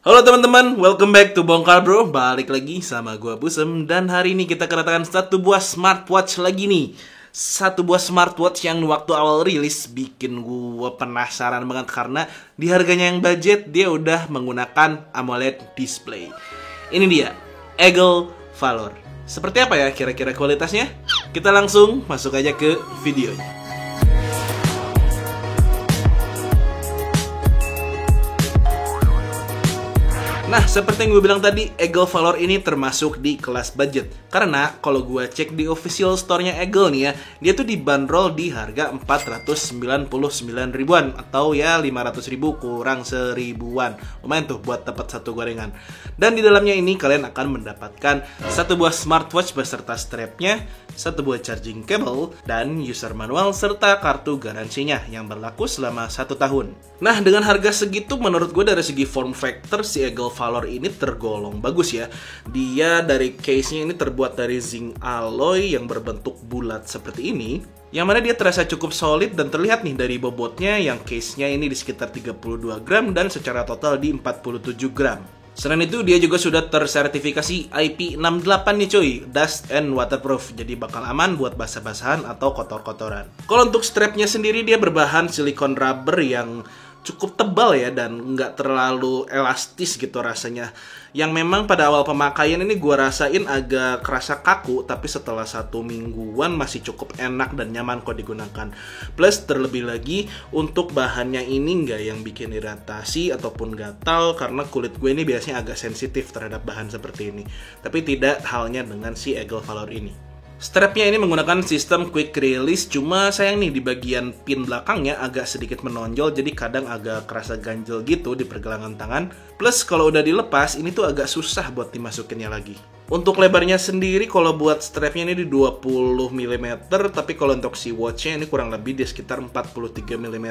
Halo teman-teman, welcome back to Bongkar Bro. Balik lagi sama gua Busem. Dan hari ini kita kedatangan satu buah smartwatch lagi nih. Satu buah smartwatch yang waktu awal rilis bikin gua penasaran banget. Karena di harganya yang budget, dia udah menggunakan AMOLED display. Ini dia, Eagle Valor. Seperti apa ya kira-kira kualitasnya? Kita langsung masuk aja ke videonya. Nah, seperti yang gue bilang tadi, Eagle Valor ini termasuk di kelas budget. Karena kalau gue cek di official store-nya Eagle nih ya, dia tuh dibanderol di harga 499 ribuan atau ya 500 ribu kurang seribuan. Lumayan tuh buat dapat satu gorengan. Dan di dalamnya ini kalian akan mendapatkan satu buah smartwatch beserta strapnya, satu buah charging cable, dan user manual serta kartu garansinya yang berlaku selama 1 tahun. Nah, dengan harga segitu menurut gue dari segi form factor si Eagle Valor ini tergolong bagus ya. Dia dari case-nya ini terbuat dari zinc alloy yang berbentuk bulat seperti ini, yang mana dia terasa cukup solid dan terlihat nih dari bobotnya yang case-nya ini di sekitar 32 gram dan secara total di 47 gram. Selain itu dia juga sudah tersertifikasi IP68 nih cuy, dust and waterproof, jadi bakal aman buat basah-basahan atau kotor-kotoran. Kalau untuk strapnya sendiri dia berbahan silikon rubber yang cukup tebal ya dan nggak terlalu elastis gitu rasanya. Yang memang pada awal pemakaian ini gue rasain agak kerasa kaku, tapi setelah 1 mingguan masih cukup enak dan nyaman kok digunakan. Plus terlebih lagi untuk bahannya ini nggak yang bikin iritasi ataupun gatal, karena kulit gue ini biasanya agak sensitif terhadap bahan seperti ini. Tapi tidak halnya dengan si Eagle Valor ini. Strapnya ini menggunakan sistem quick release, cuma sayang nih di bagian pin belakangnya agak sedikit menonjol, jadi kadang agak kerasa ganjel gitu di pergelangan tangan. Plus kalau udah dilepas, ini tuh agak susah buat dimasukinnya lagi. Untuk lebarnya sendiri, kalau buat strapnya ini di 20 mm, tapi kalau untuk si watchnya ini kurang lebih di sekitar 43 mm,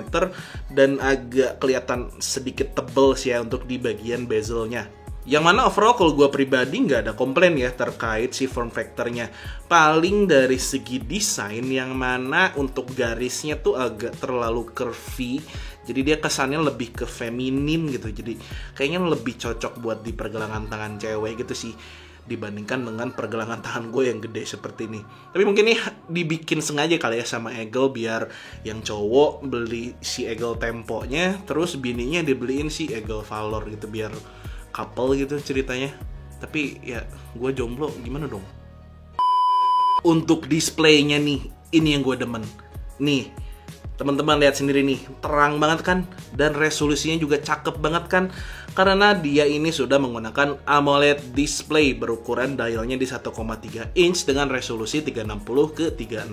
dan agak kelihatan sedikit tebel sih ya untuk di bagian bezelnya. Yang mana overall kalau gue pribadi nggak ada komplain ya terkait si form factornya. Paling dari segi desain yang mana untuk garisnya tuh agak terlalu curvy. Jadi dia kesannya lebih ke feminin gitu. Jadi kayaknya lebih cocok buat di pergelangan tangan cewek gitu sih, dibandingkan dengan pergelangan tangan gue yang gede seperti ini. Tapi mungkin nih dibikin sengaja kali ya sama Eagle biar yang cowok beli si Eagle Tempo-nya, terus bininya dibeliin si Eagle Valor gitu biar couple gitu ceritanya. Tapi ya gue jomblo gimana dong. Untuk displaynya nih, ini yang gue demen. Nih teman-teman lihat sendiri nih, terang banget kan, dan resolusinya juga cakep banget kan, karena dia ini sudah menggunakan AMOLED display berukuran dialnya di 1,3 inch dengan resolusi 360 ke 360.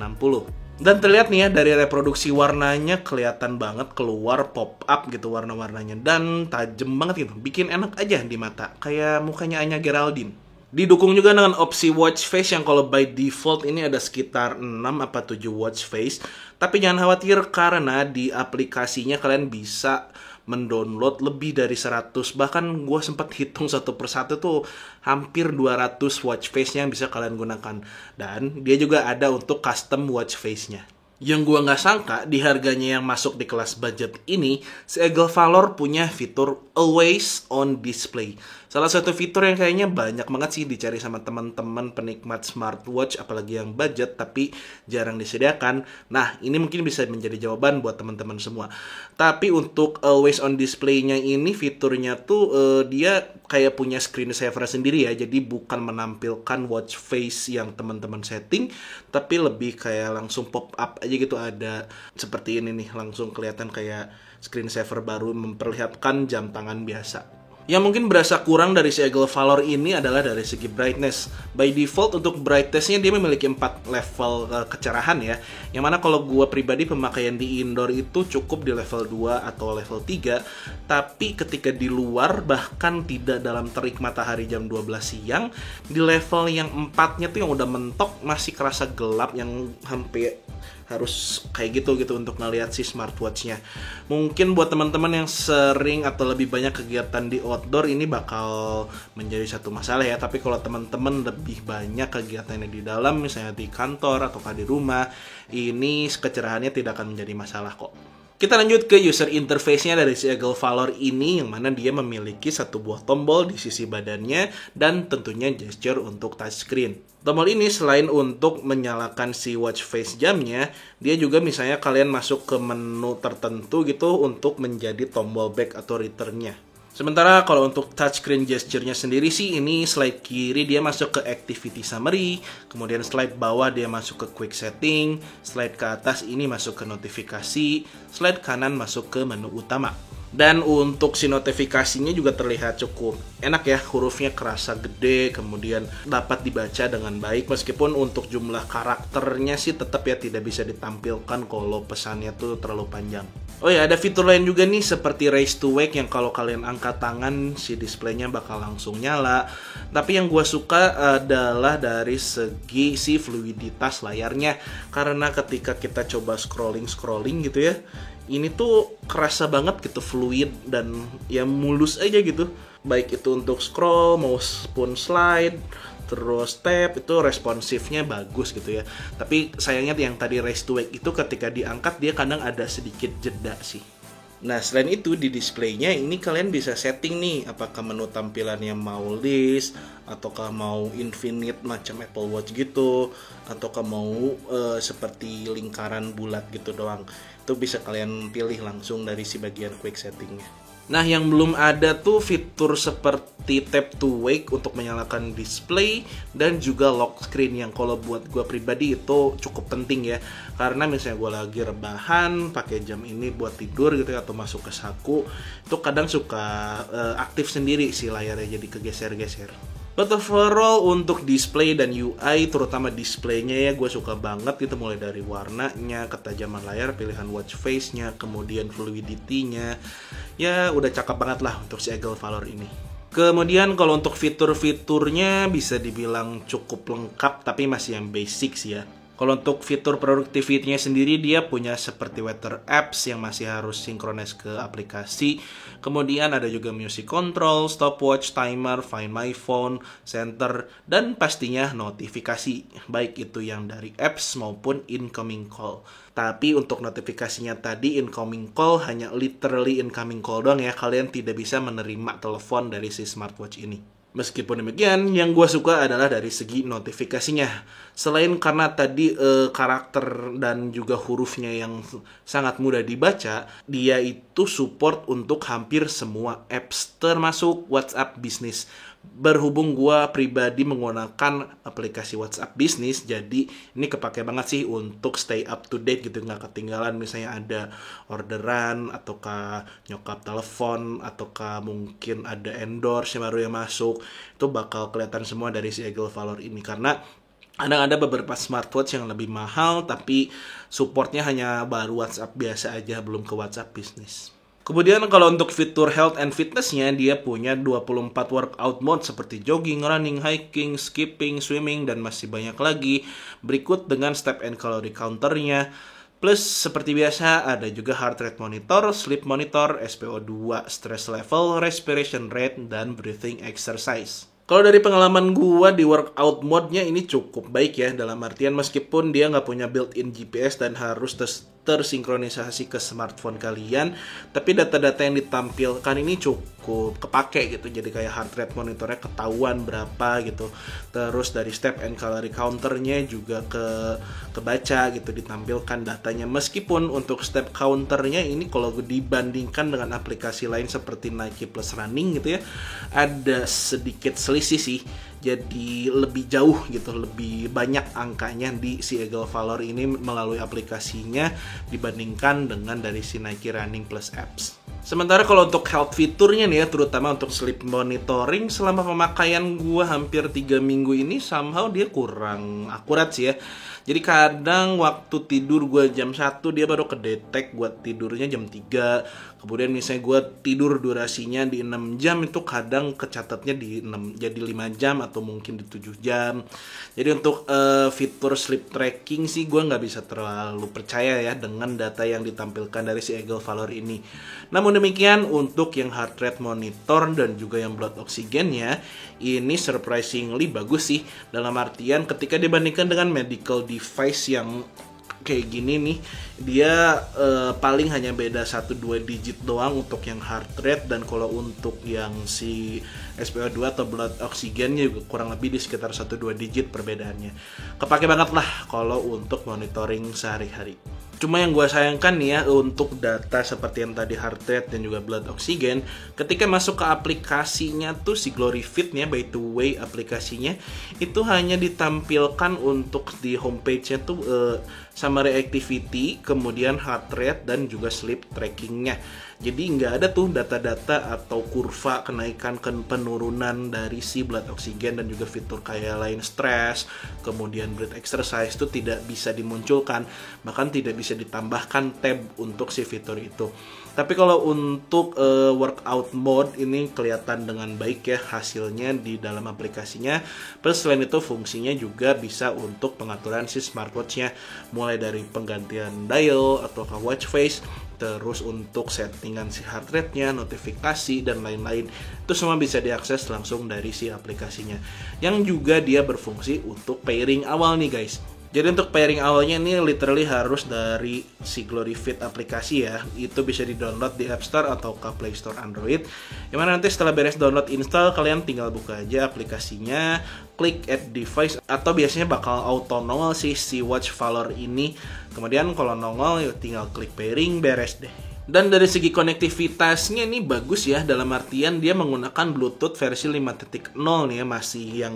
Dan terlihat nih ya dari reproduksi warnanya kelihatan banget keluar pop up gitu warna-warnanya, dan tajam banget gitu, bikin enak aja di mata, kayak mukanya Anya Geraldine. Didukung juga dengan opsi watch face yang kalau by default ini ada sekitar 6 apa 7 watch face. Tapi jangan khawatir karena di aplikasinya kalian bisa mendownload lebih dari 100. Bahkan gue sempat hitung satu persatu tuh hampir 200 watch face yang bisa kalian gunakan. Dan dia juga ada untuk custom watch face-nya. Yang gue nggak sangka di harganya yang masuk di kelas budget ini, si Eagle Valor punya fitur Always On Display. Salah satu fitur yang kayaknya banyak banget sih dicari sama teman-teman penikmat smartwatch, apalagi yang budget, tapi jarang disediakan. Nah, ini mungkin bisa menjadi jawaban buat teman-teman semua. Tapi untuk Always On Display-nya ini fiturnya tuh dia kayak punya screensaver sendiri ya. Jadi bukan menampilkan watch face yang teman-teman setting, tapi lebih kayak langsung pop up aja gitu, ada seperti ini nih, langsung kelihatan kayak screensaver baru memperlihatkan jam tangan biasa. Yang mungkin berasa kurang dari si Eagle Valor ini adalah dari segi brightness. By default untuk brightness-nya dia memiliki 4 level kecerahan ya. Yang mana kalau gue pribadi pemakaian di indoor itu cukup di level 2 atau level 3. Tapi ketika di luar, bahkan tidak dalam terik matahari jam 12 siang, di level yang 4-nya tuh yang udah mentok masih kerasa gelap, yang hampir harus kayak gitu untuk ngelihat si smartwatch-nya. Mungkin buat teman-teman yang sering atau lebih banyak kegiatan di outdoor ini bakal menjadi satu masalah ya. Tapi kalau teman-teman lebih banyak kegiatannya di dalam, misalnya di kantor atau di rumah, ini kecerahannya tidak akan menjadi masalah kok. Kita lanjut ke user interface-nya dari si Eagle Valor ini, yang mana dia memiliki satu buah tombol di sisi badannya dan tentunya gesture untuk touchscreen. Tombol ini selain untuk menyalakan si watch face jamnya, dia juga misalnya kalian masuk ke menu tertentu gitu untuk menjadi tombol back atau return-nya. Sementara kalau untuk touchscreen gesture-nya sendiri sih, ini slide kiri dia masuk ke activity summary, kemudian slide bawah dia masuk ke quick setting, slide ke atas ini masuk ke notifikasi, slide kanan masuk ke menu utama. Dan untuk si notifikasinya juga terlihat cukup enak ya, hurufnya kerasa gede, kemudian dapat dibaca dengan baik, meskipun untuk jumlah karakternya sih tetap ya tidak bisa ditampilkan kalau pesannya tuh terlalu panjang. Oh ya, ada fitur lain juga nih seperti raise to wake yang kalau kalian angkat tangan si displaynya bakal langsung nyala. Tapi yang gue suka adalah dari segi si fluiditas layarnya, karena ketika kita coba scrolling gitu ya, ini tuh kerasa banget gitu fluid dan ya mulus aja gitu. Baik itu untuk scroll maupun slide, terus tab itu responsifnya bagus gitu ya. Tapi sayangnya yang tadi raise to wake itu ketika diangkat dia kadang ada sedikit jeda sih. Nah, selain itu di displaynya ini kalian bisa setting nih apakah menu tampilannya mau list, ataukah mau infinite macam Apple Watch gitu, ataukah mau seperti lingkaran bulat gitu doang. Itu bisa kalian pilih langsung dari si bagian quick settingnya. Nah, yang belum ada tuh fitur seperti tap to wake untuk menyalakan display dan juga lock screen, yang kalau buat gue pribadi itu cukup penting ya. Karena misalnya gue lagi rebahan pakai jam ini buat tidur gitu ya, atau masuk ke saku, itu kadang suka aktif sendiri si layarnya jadi kegeser-geser. But overall untuk display dan UI, terutama displaynya ya gue suka banget gitu, mulai dari warnanya, ketajaman layar, pilihan watch face-nya, kemudian fluidity-nya. Ya udah cakep banget lah untuk si Eagle Valor ini. Kemudian kalau untuk fitur-fiturnya bisa dibilang cukup lengkap, tapi masih yang basic sih ya. Kalau untuk fitur productivity-nya sendiri, dia punya seperti weather apps yang masih harus sinkronis ke aplikasi. Kemudian ada juga music control, stopwatch, timer, find my phone, center, dan pastinya notifikasi. Baik itu yang dari apps maupun incoming call. Tapi untuk notifikasinya tadi, incoming call hanya literally incoming call doang ya. Kalian tidak bisa menerima telepon dari si smartwatch ini. Meskipun demikian, yang gue suka adalah dari segi notifikasinya. Selain karena tadi karakter dan juga hurufnya yang sangat mudah dibaca, dia itu support untuk hampir semua apps, termasuk WhatsApp Business. Berhubung gue pribadi menggunakan aplikasi WhatsApp Business, jadi ini kepake banget sih untuk stay up to date gitu, nggak ketinggalan misalnya ada orderan, ataukah nyokap telepon, ataukah mungkin ada endorse yang baru yang masuk, itu bakal kelihatan semua dari si Eagle Valor ini. Karena kadang ada beberapa smartwatch yang lebih mahal tapi supportnya hanya baru WhatsApp biasa aja, belum ke WhatsApp Business. Kemudian kalau untuk fitur health and fitness-nya, dia punya 24 workout mode seperti jogging, running, hiking, skipping, swimming, dan masih banyak lagi. Berikut dengan step and calorie counter-nya. Plus seperti biasa ada juga heart rate monitor, sleep monitor, SpO2, stress level, respiration rate, dan breathing exercise. Kalau dari pengalaman gua di workout mode-nya ini cukup baik ya, dalam artian meskipun dia nggak punya built-in GPS dan harus tersinkronisasi ke smartphone kalian, tapi data-data yang ditampilkan ini cukup kepake gitu. Jadi kayak heart rate monitornya ketahuan berapa gitu, terus dari step and calorie counternya juga kebaca gitu, ditampilkan datanya. Meskipun untuk step counternya ini kalau dibandingkan dengan aplikasi lain seperti Nike Plus Running gitu ya, ada sedikit selisih sih. Jadi lebih jauh gitu, lebih banyak angkanya di si Eagle Valor ini melalui aplikasinya dibandingkan dengan dari si Nike Running Plus apps. Sementara kalau untuk health fiturnya nih ya, terutama untuk sleep monitoring, selama pemakaian gua hampir 3 minggu ini somehow dia kurang akurat sih ya. Jadi kadang waktu tidur gue jam 1 dia baru kedetek gue tidurnya jam 3. Kemudian misalnya gue tidur durasinya di 6 jam, itu kadang kecatatnya di 6 jadi 5 jam atau mungkin di 7 jam. Jadi untuk fitur sleep tracking sih gue nggak bisa terlalu percaya ya dengan data yang ditampilkan dari si Eagle Valor ini. Namun demikian untuk yang heart rate monitor dan juga yang blood oksigennya ini surprisingly bagus sih, dalam artian ketika dibandingkan dengan medical device yang kayak gini nih, dia paling hanya beda 1-2 digit doang untuk yang heart rate, dan kalau untuk yang si SpO2 atau blood oxygennya juga kurang lebih di sekitar 1-2 digit perbedaannya. Kepake banget lah kalau untuk monitoring sehari-hari. Cuma yang gue sayangkan nih ya, untuk data seperti yang tadi heart rate dan juga blood oxygen, ketika masuk ke aplikasinya tuh si GloryFit nya, by the way aplikasinya itu hanya ditampilkan untuk di homepage-nya tuh summary activity, kemudian heart rate dan juga sleep trackingnya. Jadi nggak ada tuh data-data atau kurva kenaikan penurunan dari si blood oxygen, dan juga fitur kayak lain stress, kemudian breath exercise itu tidak bisa dimunculkan, bahkan tidak bisa ditambahkan tab untuk si fitur itu. Tapi kalau untuk workout mode ini kelihatan dengan baik ya hasilnya di dalam aplikasinya. Plus selain itu fungsinya juga bisa untuk pengaturan si smartwatch-nya, mulai dari penggantian dial atau watch face, terus untuk settingan si heart rate-nya, notifikasi, dan lain-lain. Itu semua bisa diakses langsung dari si aplikasinya. Yang juga dia berfungsi untuk pairing awal nih guys. Jadi untuk pairing awalnya ini literally harus dari si GloryFit aplikasi ya. Itu bisa di-download di App Store atau ke Play Store Android. Yang mana nanti setelah beres download install, kalian tinggal buka aja aplikasinya, klik add device, atau biasanya bakal auto nongol si Watch Valor ini. Kemudian kalau nongol ya tinggal klik pairing, beres deh. Dan dari segi konektivitasnya ini bagus ya, dalam artian dia menggunakan Bluetooth versi 5.0 nih ya, masih yang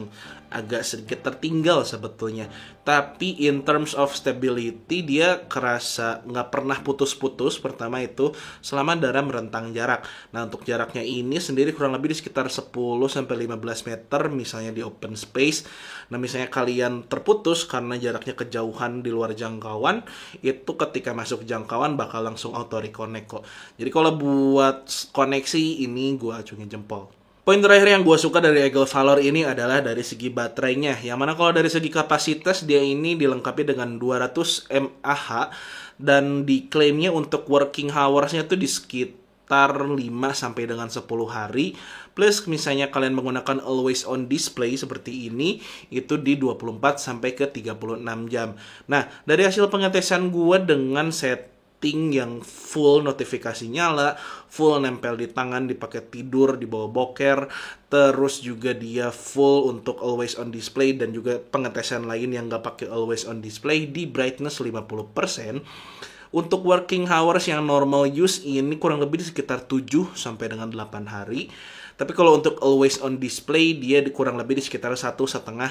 agak sedikit tertinggal sebetulnya. Tapi in terms of stability dia kerasa nggak pernah putus-putus, pertama itu selama dalam rentang jarak. Nah untuk jaraknya ini sendiri kurang lebih di sekitar 10-15 meter misalnya di open space. Nah misalnya kalian terputus karena jaraknya kejauhan di luar jangkauan, itu ketika masuk jangkauan bakal langsung auto reconnect kok. Jadi kalau buat koneksi ini gue acungin jempol. Poin terakhir yang gue suka dari Eagle Valor ini adalah dari segi baterainya. Yang mana kalau dari segi kapasitas dia ini dilengkapi dengan 200 mAh, dan diklaimnya untuk working hours-nya tuh di sekitar 5 sampai dengan 10 hari. Plus misalnya kalian menggunakan always on display seperti ini, itu di 24 sampai ke 36 jam. Nah, dari hasil pengetesan gue dengan yang full notifikasi nyala, full nempel di tangan, dipakai tidur, dibawa boker, terus juga dia full untuk always on display, dan juga pengetesan lain yang nggak pakai always on display di brightness 50%. Untuk working hours yang normal use ini kurang lebih di sekitar 7 sampai dengan 8 hari. Tapi kalau untuk always on display dia kurang lebih di sekitar 1,5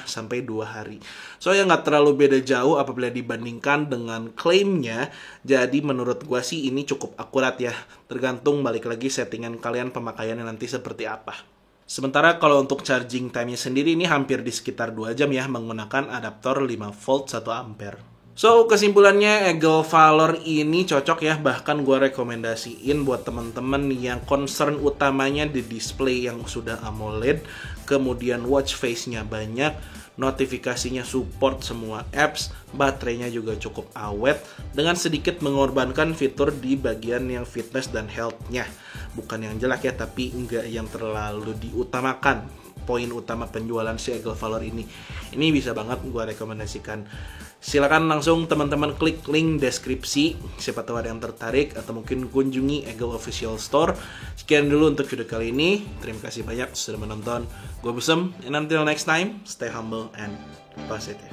sampai 2 hari. So ya nggak terlalu beda jauh apabila dibandingkan dengan klaimnya. Jadi menurut gua sih ini cukup akurat ya. Tergantung balik lagi settingan kalian pemakaiannya nanti seperti apa. Sementara kalau untuk charging time-nya sendiri ini hampir di sekitar 2 jam ya, menggunakan adaptor 5 volt 1 ampere. So, kesimpulannya Eagle Valor ini cocok ya, bahkan gue rekomendasiin buat teman-teman yang concern utamanya di display yang sudah AMOLED, kemudian watch face-nya banyak, notifikasinya support semua apps, baterainya juga cukup awet, dengan sedikit mengorbankan fitur di bagian yang fitness dan health-nya. Bukan yang jelek ya, tapi enggak yang terlalu diutamakan. Poin utama penjualan si Eagle Valor ini bisa banget gue rekomendasikan. Silakan langsung teman-teman klik link deskripsi, siapa tahu ada yang tertarik, atau mungkin kunjungi Eagle Official Store. Sekian dulu untuk video kali ini, terima kasih banyak sudah menonton. Gue Busem, and until next time, stay humble and positive.